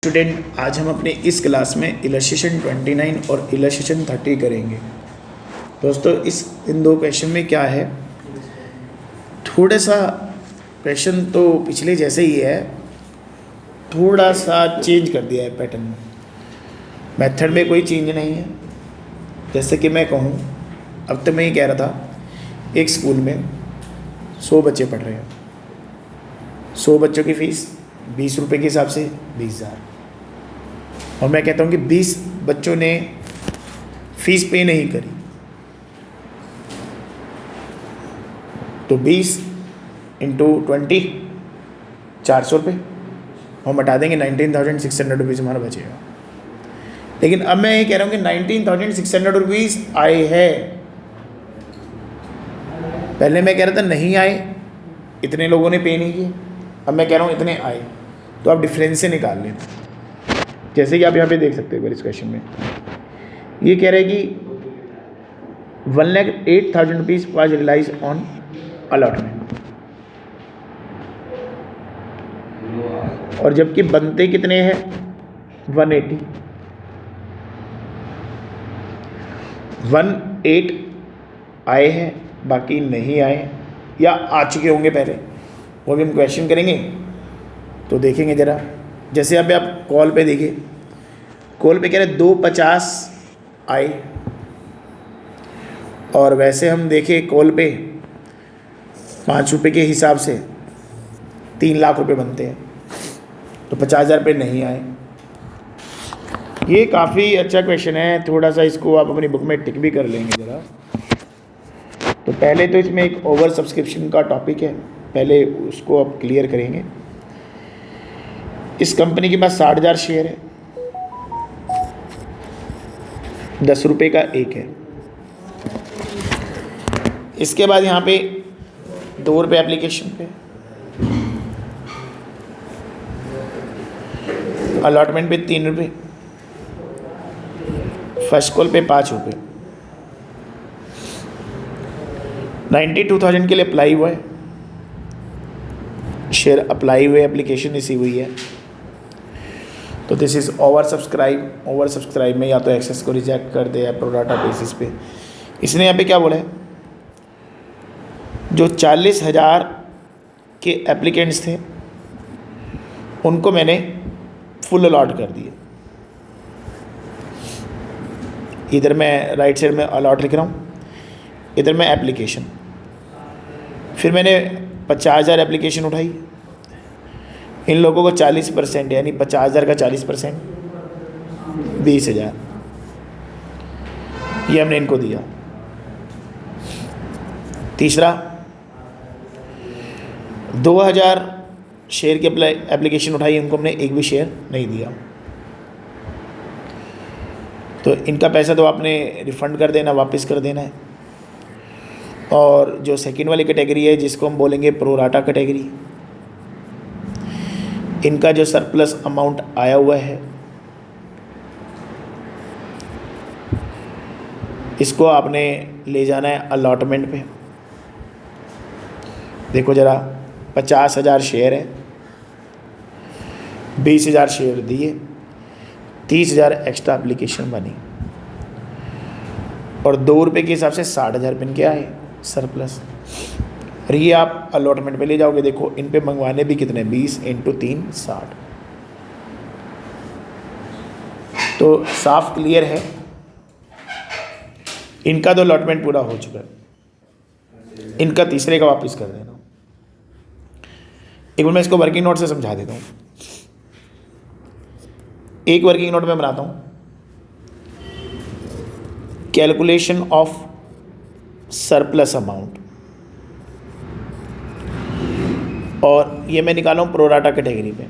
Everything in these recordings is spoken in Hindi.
स्टूडेंट, आज हम अपने इस क्लास में इलस्ट्रेशन 29 और इलस्ट्रेशन 30 करेंगे। दोस्तों, इन दो क्वेश्चन में क्या है, थोड़ा सा क्वेश्चन तो पिछले जैसे ही है, थोड़ा सा चेंज कर दिया है पैटर्न में। मेथड में कोई चेंज नहीं है। जैसे कि मैं कहूँ, अब तो मैं ये कह रहा था, एक स्कूल में 100 बच्चे पढ़ रहे हैं, 100 बच्चों की फ़ीस 20 रुपये के हिसाब से 20,000, और मैं कहता हूँ कि 20 बच्चों ने फीस पे नहीं करी, तो 20 इंटू 20 400 रुपये, हम हटा देंगे 19,600 रुपीज़ हमारा बचेगा। लेकिन अब मैं ये कह रहा हूँ कि 19,600 रुपीज़ आए हैं। पहले मैं कह रहा था नहीं आए, इतने लोगों ने पे नहीं किए, अब मैं कह रहा हूँ इतने आए, तो आप डिफरेंस से निकाल लेना। जैसे कि आप यहाँ पे देख सकते हो इस क्वेश्चन में ये कह रहे हैं कि 1,08,000 rupees was realise on allotment, और जबकि बनते कितने हैं 180, 18 आए हैं, बाकी नहीं आए या आ चुके होंगे पहले, वो भी हम क्वेश्चन करेंगे तो देखेंगे ज़रा। जैसे अभी आप कॉल पे देखिए, कॉल पे कह रहे 250 आए, और वैसे हम देखें कॉल पे 5 रुपये के हिसाब से 3 लाख रुपए बनते हैं, तो 50,000 रुपये नहीं आए। ये काफ़ी अच्छा क्वेश्चन है, थोड़ा सा इसको आप अपनी बुक में टिक भी कर लेंगे ज़रा। तो पहले तो इसमें एक ओवर सब्सक्रिप्शन का टॉपिक है, पहले उसको आप क्लियर करेंगे। इस कंपनी के पास 60,000 शेयर है, 10 रुपये का एक है। इसके बाद यहाँ पे 2 रुपये एप्लीकेशन पे, अलॉटमेंट पे 3 रुपये, फर्स्ट कॉल पे 5 रुपये, 92,000 के लिए अप्लाई हुआ है, शेयर अप्लाई हुए, एप्लीकेशन रिसीव हुई है, तो this is over subscribe. Over subscribe में या तो एक्सेस को रिजेक्ट कर दे या प्रो डाटा बेसिस पे। इसने यहाँ पे क्या बोला है, जो 40,000 के एप्लीकेंट्स थे उनको मैंने फुल अलॉट कर दिए। इधर मैं राइट साइड में अलॉट लिख रहा हूँ, इधर मैं एप्लीकेशन, फिर मैंने 50,000 एप्लीकेशन उठाई, इन लोगों को 40% यानी 50,000 का 40% 20,000 ये हमने इनको दिया। तीसरा, 2,000 शेयर की एप्लीकेशन उठाई, उनको हमने एक भी शेयर नहीं दिया, तो इनका पैसा तो आपने रिफ़ंड कर देना, वापस कर देना है। और जो सेकंड वाली कैटेगरी है, जिसको हम बोलेंगे प्रो राटा कैटेगरी, इनका जो सरप्लस अमाउंट आया हुआ है, इसको आपने ले जाना है अलॉटमेंट पे। देखो ज़रा, 50,000 शेयर है, 20,000 शेयर दिए, 30,000 एक्स्ट्रा एप्लीकेशन बनी, और 2 रुपये के हिसाब से 60,000 रुपये इनके आए सरप्लस। और ये आप अलॉटमेंट पे ले जाओगे, देखो इन पे मंगवाने भी कितने, 20 इंटू 3 60। तो साफ क्लियर है, इनका तो अलॉटमेंट पूरा हो चुका है, इनका तीसरे का वापस कर देना। एक बार मैं इसको वर्किंग नोट से समझा देता हूँ। एक वर्किंग नोट में बनाता हूँ, कैलकुलेशन ऑफ सरप्लस अमाउंट, और ये मैं निकाला हूँ प्रो राटा कैटेगरी पे।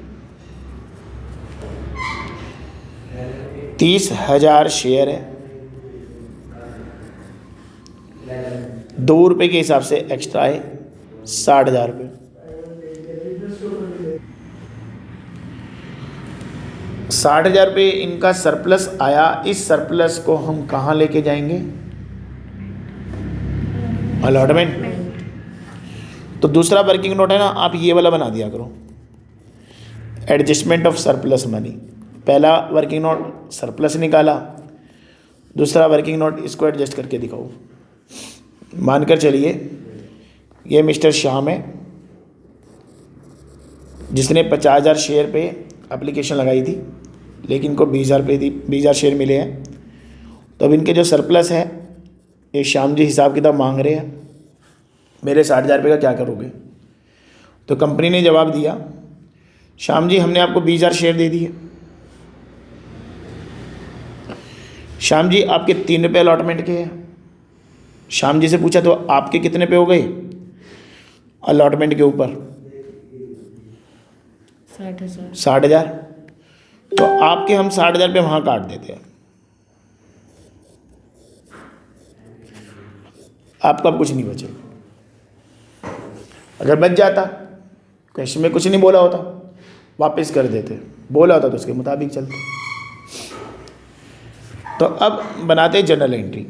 30,000 शेयर है, 2 रुपये के हिसाब से एक्स्ट्रा है 60,000 रुपये। 60,000 रुपये इनका सरप्लस आया, इस सरप्लस को हम कहाँ लेके जाएंगे, अलॉटमेंट। तो दूसरा वर्किंग नोट है ना, आप ये वाला बना दिया करो, एडजस्टमेंट ऑफ सरप्लस मनी। पहला वर्किंग नोट सरप्लस निकाला, दूसरा वर्किंग नोट, इसको एडजस्ट करके दिखाओ। मानकर चलिए ये मिस्टर श्याम है जिसने 50,000 शेयर पे एप्लीकेशन लगाई थी, लेकिन इनको 20,000 पे दी, 20,000 शेयर मिले हैं। तो अब इनके जो सरप्लस है ये श्याम जी हिसाब किताब मांग रहे हैं, मेरे 60,000 रुपये का क्या करोगे? तो कंपनी ने जवाब दिया, श्याम जी हमने आपको 20,000 शेयर दे दिए। श्याम जी आपके 3 रुपये अलॉटमेंट के हैं। श्याम जी से पूछा तो आपके कितने पे हो गए अलॉटमेंट के ऊपर? 60,000। तो आपके हम 60,000 रुपये वहाँ काट देते हैं, आपका कुछ नहीं बचेगा। अगर बच जाता, क्वेश्चन में कुछ नहीं बोला होता, वापस कर देते, बोला होता तो उसके मुताबिक चलते। तो अब बनाते general entry.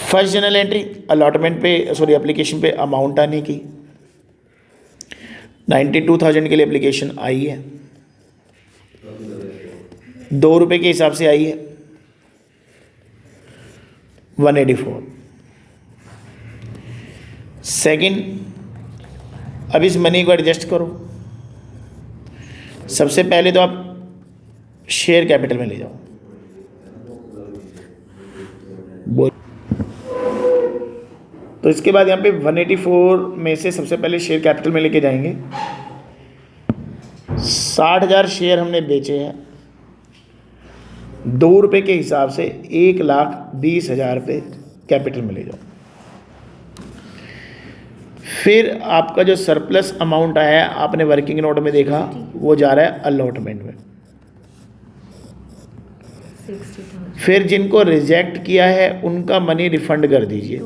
First general entry allotment पे, सॉरी एप्लीकेशन पे अमाउंट आने की 92,000 के लिए एप्लीकेशन आई है, 2 रुपये के हिसाब से आई है 184। सेकंड, अब इस मनी को एडजस्ट करो। सबसे पहले तो आप शेयर कैपिटल में ले जाओ, बोल। तो इसके बाद यहाँ पे 184 में से सबसे पहले शेयर कैपिटल में लेके जाएंगे। 60,000 शेयर हमने बेचे हैं, 2 रुपये के हिसाब से 1,20,000 रुपये कैपिटल में ले जाओ। फिर आपका जो सरप्लस अमाउंट आया है आपने वर्किंग नोट में देखा, वो जा रहा है अलॉटमेंट में। फिर जिनको रिजेक्ट किया है उनका मनी रिफंड कर दीजिए।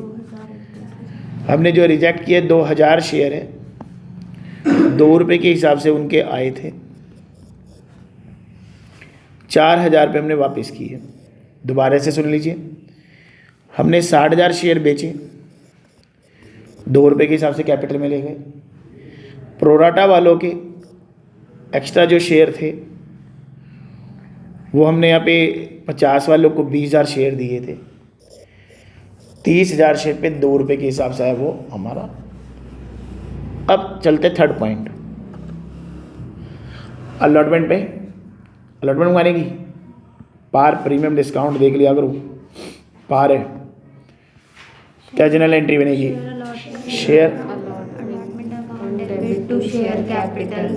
हमने जो रिजेक्ट किए 2,000 शेयर है, 2 रुपये के हिसाब से उनके आए थे, 4,000 रुपये हमने वापस किए। दोबारा से सुन लीजिए, हमने 60,000 शेयर बेचे, 2 रुपये के हिसाब से कैपिटल में ले गए। प्रोराटा वालों के एक्स्ट्रा जो शेयर थे वो हमने यहाँ पे 50 वालों को 20,000 शेयर दिए थे, 30,000 शेयर पे 2 रुपये के हिसाब से है वो हमारा। अब चलते थर्ड पॉइंट, अलॉटमेंट पे। अलॉटमेंट माने की पार प्रीमियम डिस्काउंट देख लिया करो, पार है। क्या जनरल एंट्री बनेगी? Share to share capital.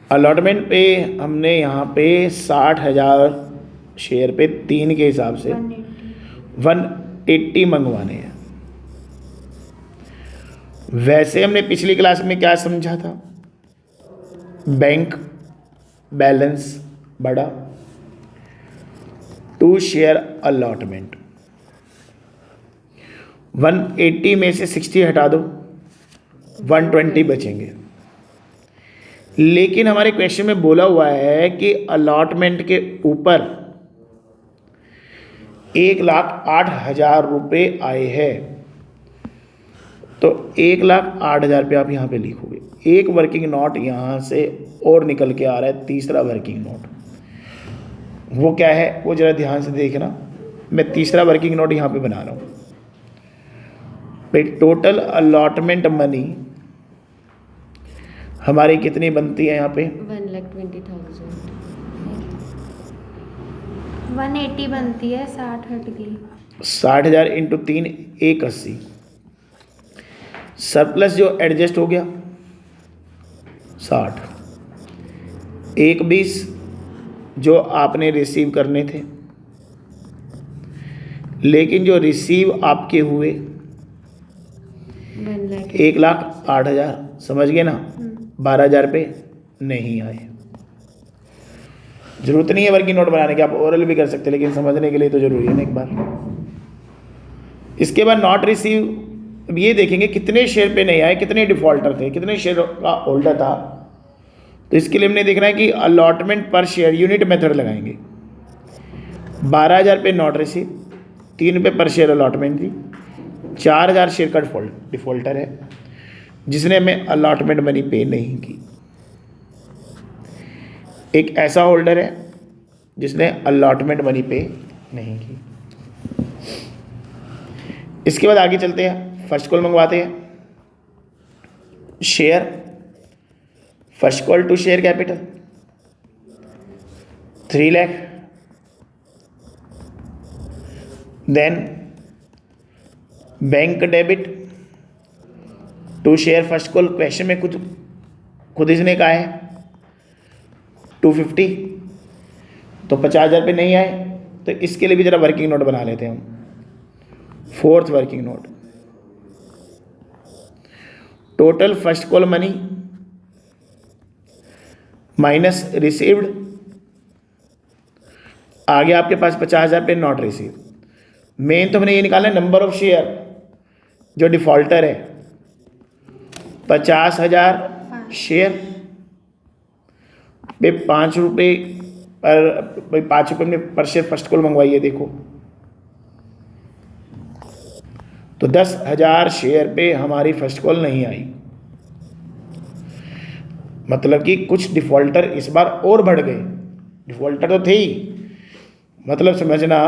Allotment पे हमने यहाँ पे 60,000 शेयर पे 3 के हिसाब से 180 मंगवाने हैं। वैसे हमने पिछली क्लास में क्या समझा था? बैंक बैलेंस बड़ा, टू शेयर अलॉटमेंट। 180 में से 60 हटा दो, 120 बचेंगे। लेकिन हमारे क्वेश्चन में बोला हुआ है कि अलॉटमेंट के ऊपर 1,08,000 रुपये आए हैं, तो 1,08,000 रुपये आप यहाँ पे लिखोगे। एक वर्किंग नोट यहाँ से और निकल के आ रहा है, तीसरा वर्किंग नोट। वो क्या है वो ज़रा ध्यान से देखना। मैं तीसरा वर्किंग नोट यहाँ पे बना रहा हूँ। भाई टोटल अलॉटमेंट मनी हमारी कितनी बनती है यहाँ पे? 1,20,000। 180 बनती है, 60 हट गई। 60,000 इंटू 3 180। सरप्लस जो एडजस्ट हो गया 60, 120 जो आपने रिसीव करने थे, लेकिन जो रिसीव आपके हुए 1,08,000, समझ गए ना? 12,000 रुपये नहीं आए। जरूरत नहीं है वर्किंग नोट बनाने की, आप ओरल भी कर सकते, लेकिन समझने के लिए तो जरूरी है ना एक बार। इसके बाद नॉट रिसीव, अब ये देखेंगे कितने शेयर पे नहीं आए, कितने डिफॉल्टर थे, कितने शेयर का होल्डर था। तो इसके लिए हमने देखना है कि अलॉटमेंट पर शेयर यूनिट मेथड लगाएंगे। 12,000 रुपये नॉट रिसीव, 3 रुपये पर शेयर अलॉटमेंट थी, 4,000 शेयर का डिफॉल्टर है, जिसने हमें अलॉटमेंट मनी पे नहीं की। एक ऐसा होल्डर है जिसने अलॉटमेंट मनी पे नहीं की। इसके बाद आगे चलते हैं, फर्स्ट कॉल मंगवाते हैं। Share, first call to share capital 3 lakh, then bank debit to share first call. Question में खुद इसने कहा है 250, तो 50,000 रुपये नहीं आए, तो इसके लिए भी ज़रा वर्किंग नोट बना लेते हैं हम। Fourth working note, total first call money minus received, आगे आपके पास 50,000 रुपये नॉट रिसीव। मेन तो हमने ये निकाला नंबर ऑफ शेयर, जो डिफॉल्टर है 50,000 शेयर पे 5 रुपये पर 5 रुपये में पर शेयर फर्स्ट कॉल मंगवाई है। देखो तो 10,000 शेयर पे हमारी फर्स्ट कॉल नहीं आई, मतलब कि कुछ डिफॉल्टर इस बार और बढ़ गए। डिफॉल्टर तो थे ही, मतलब समझना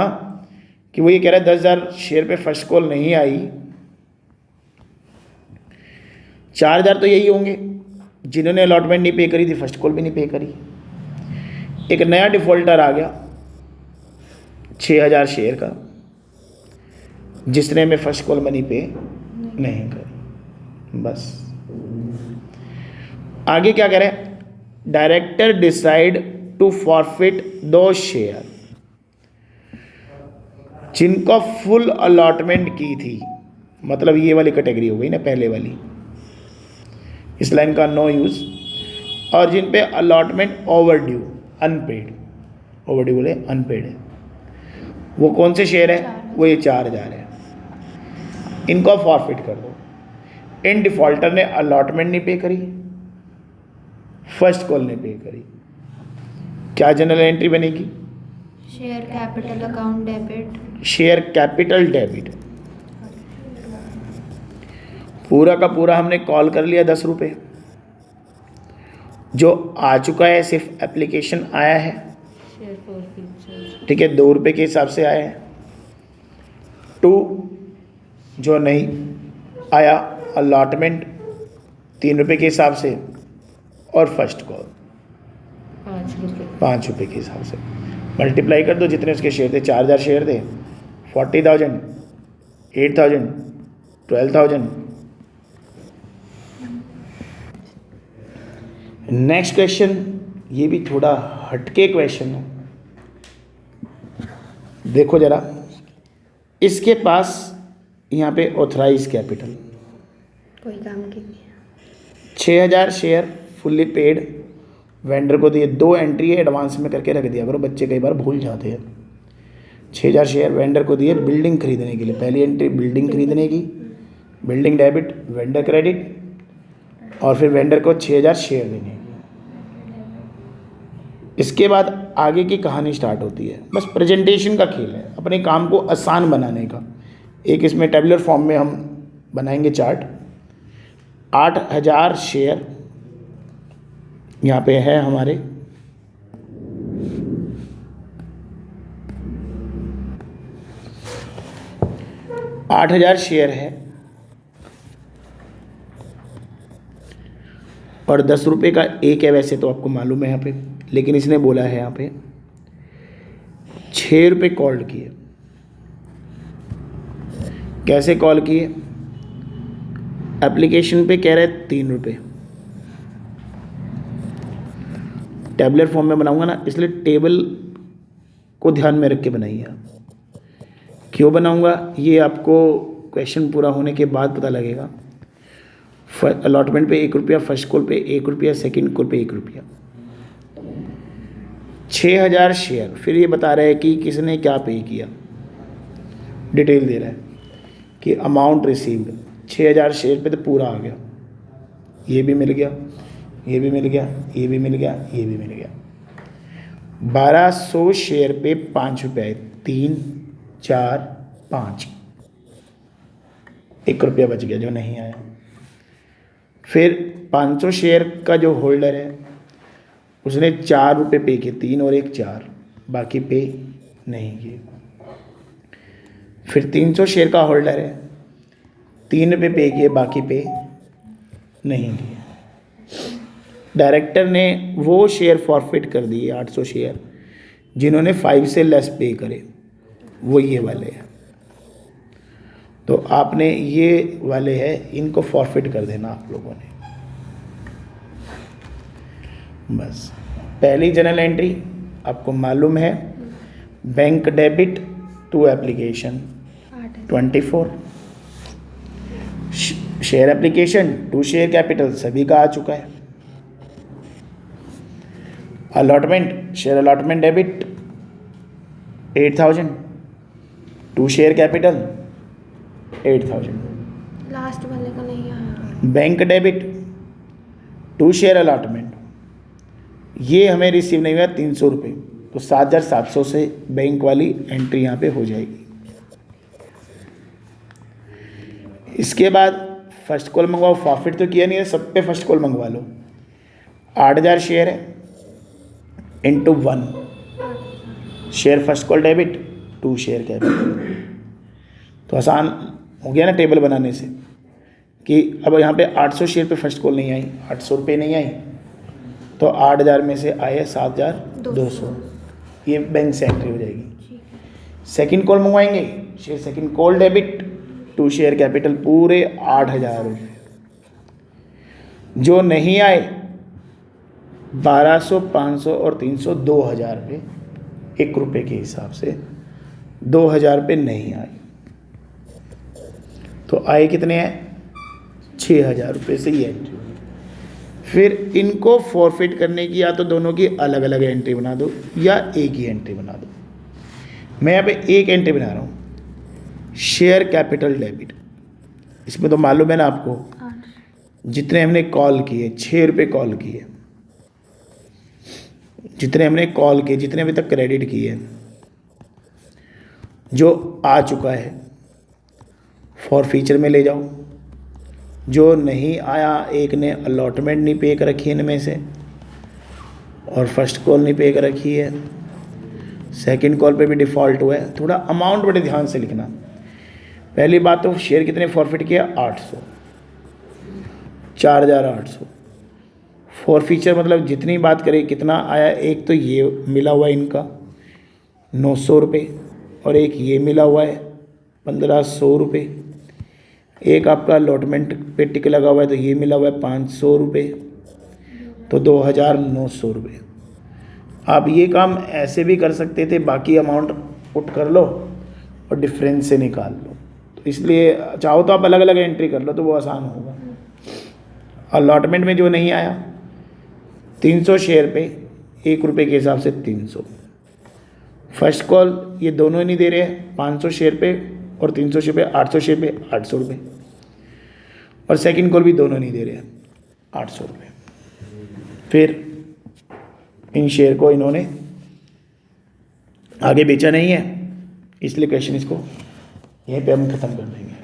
कि वो ये कह रहा है 10,000 शेयर पे फर्स्ट कॉल नहीं आई, 4,000 तो यही होंगे जिन्होंने अलॉटमेंट नहीं पे करी थी, फर्स्ट कॉल भी नहीं पे करी। एक नया डिफॉल्टर आ गया 6,000 शेयर का, जिसने हमें फर्स्ट कॉल मनी पे नहीं करी। बस आगे क्या करें, डायरेक्टर डिसाइड टू फॉरफिट दो शेयर जिनको फुल अलॉटमेंट की थी, मतलब ये वाली कैटेगरी हो गई ना पहले वाली, इस लाइन का नो यूज। और जिन पे allotment overdue unpaid, overdue बोले अनपेड है, वो कौन से शेयर है, वो ये 4,000 है, इनको फॉरफिट कर दो। इन डिफॉल्टर ने अलॉटमेंट नहीं पे करी, फर्स्ट कॉल ने पे करी, क्या जनरल एंट्री बनेगी, share capital account debit, share capital debit. पूरा का पूरा हमने कॉल कर लिया 10 रुपये, जो आ चुका है सिर्फ एप्लीकेशन आया है, शेयर फॉरफिट, ठीक है, 2 रुपये के हिसाब से आया है। 2 जो नहीं आया अलॉटमेंट 3 रुपये के हिसाब से, और फर्स्ट कॉल 5 रुपये के हिसाब से। मल्टीप्लाई कर दो, जितने उसके शेयर थे, 4,000 शेयर थे, 40,000, 8,000, 12,000। नेक्स्ट क्वेश्चन, ये भी थोड़ा हटके क्वेश्चन है, देखो जरा। इसके पास यहाँ पे ऑथराइज कैपिटल कोई काम की नहीं, 6,000 शेयर फुल्ली पेड, वेंडर को दिए। 2 एंट्री है, एडवांस में करके रख दिया करो, बच्चे कई बार भूल जाते हैं। 6,000 शेयर वेंडर को दिए बिल्डिंग खरीदने के लिए, पहली एंट्री बिल्डिंग खरीदने की, बिल्डिंग डेबिट, वेंडर क्रेडिट, और फिर वेंडर को 6,000 शेयर देने। इसके बाद आगे की कहानी स्टार्ट होती है, बस प्रेजेंटेशन का खेल है, अपने काम को आसान बनाने का। एक इसमें टेबुलर फॉर्म में हम बनाएंगे चार्ट। 8,000 शेयर यहाँ पे है हमारे, आठ 8,000 शेयर है, और 10 रुपये का एक है, वैसे तो आपको मालूम है यहाँ पे, लेकिन इसने बोला है यहाँ पे 6 रुपये कॉल किए। कैसे कॉल किए, एप्लीकेशन पे कह रहे 3 रुपये, टेबुलर फॉर्म में बनाऊंगा ना, इसलिए टेबल को ध्यान में रख के बनाइए आप। क्यों बनाऊंगा ये आपको क्वेश्चन पूरा होने के बाद पता लगेगा। अलॉटमेंट पे 1 रुपया, फर्स्ट कॉल पे 1 रुपया, सेकेंड कॉल पे 1 रुपया। 6,000 शेयर, फिर ये बता रहा है कि किसने क्या पे किया, डिटेल दे रहा है कि अमाउंट रिसीव्ड 6,000 शेयर पे तो पूरा आ गया, ये भी मिल गया, ये भी मिल गया, ये भी मिल गया, ये भी मिल गया। 1,200 शेयर पे 5 रुपये, 3, 4, 5, 1 रुपया बच गया जो नहीं आया। फिर 500 शेयर का जो होल्डर है उसने 4 रुपये पे किए, 3 और 1 4, बाकी पे नहीं किए। फिर 300 शेयर का होल्डर है, 3 रुपये पे किए, बाकी पे नहीं किए। डायरेक्टर ने वो शेयर फॉरफिट कर दिए 800 शेयर जिन्होंने 5 से लेस पे करे, वो ये वाले हैं। तो आपने ये वाले हैं, इनको फॉरफिट कर देना आप लोगों ने। बस पहली जनरल एंट्री आपको मालूम है, bank debit to application 24, share application to share capital सभी का आ चुका है। Allotment, share allotment debit 8000, to share capital 8000। Last वाले का नहीं आया। Bank debit to share allotment, ये हमें रिसीव नहीं हुआ 300 रुपये, तो 7700 से बैंक वाली एंट्री यहाँ पे हो जाएगी। इसके बाद फर्स्ट कॉल मंगवाओ, फॉरफिट तो किया नहीं है, सब पे फर्स्ट कॉल मंगवा लो। 8000 शेयर है into 1 share first call debit to share capital. तो आसान हो गया ना टेबल बनाने से, कि अब यहाँ पे 800 शेयर पे फर्स्ट कॉल नहीं आई, 800 रुपये नहीं आई, तो 8000 में से आए 7200, ये बैंक से एंट्री हो जाएगी। सेकंड कॉल मंगवाएंगे, share second call debit to share capital पूरे 8000 रुपये। जो नहीं आए 1200, 500 और 300, 2000 रुपये, 1 रुपये के हिसाब से 2000 रुपये नहीं आए, तो आए कितने हैं 6000 रुपये से ये एंट्री। फिर इनको फॉरफिट करने की या तो दोनों की अलग अलग एंट्री बना दो या एक ही एंट्री बना दो। मैं यहाँ पे एक एंट्री बना रहा हूँ, शेयर कैपिटल डेबिट। इसमें तो मालूम है ना आपको, जितने हमने कॉल किए 6 रुपये कॉल किए, जितने हमने कॉल किए, जितने अभी तक क्रेडिट किए, जो आ चुका है फॉर फीचर में ले जाओ। जो नहीं आया, एक ने अलॉटमेंट नहीं पे कर रखी है इनमें से, और फर्स्ट कॉल नहीं पे कर रखी है, सेकंड कॉल पे भी डिफ़ॉल्ट हुआ है। थोड़ा अमाउंट बड़े ध्यान से लिखना। पहली बात तो शेयर कितने फॉरफिट किया 800, 4800। फॉर फीचर मतलब जितनी बात करें कितना आया, एक तो ये मिला हुआ है इनका 900 रुपये, और एक ये मिला हुआ है 1500 रुपये, एक आपका अलॉटमेंट पे टिक लगा हुआ है तो ये मिला हुआ है 500 रुपये, तो 2900 रुपये। आप ये काम ऐसे भी कर सकते थे, बाकी अमाउंट पुट कर लो और डिफरेंस से निकाल लो, तो इसलिए चाहो तो आप अलग अलग एंट्री कर लो तो वो आसान होगा। अलॉटमेंट में जो नहीं आया 300 शेयर पे 1 रुपये के हिसाब से 300। फर्स्ट कॉल ये दोनों नहीं दे रहे हैं 500 शेयर पे और 300 शेयर पे, 800 शेयर पे 800 रुपये, और सेकंड कॉल भी दोनों नहीं दे रहे हैं 800 रुपये। फिर इन शेयर को इन्होंने आगे बेचा नहीं है, इसलिए क्वेश्चन इसको यहीं पे हम ख़त्म कर देंगे।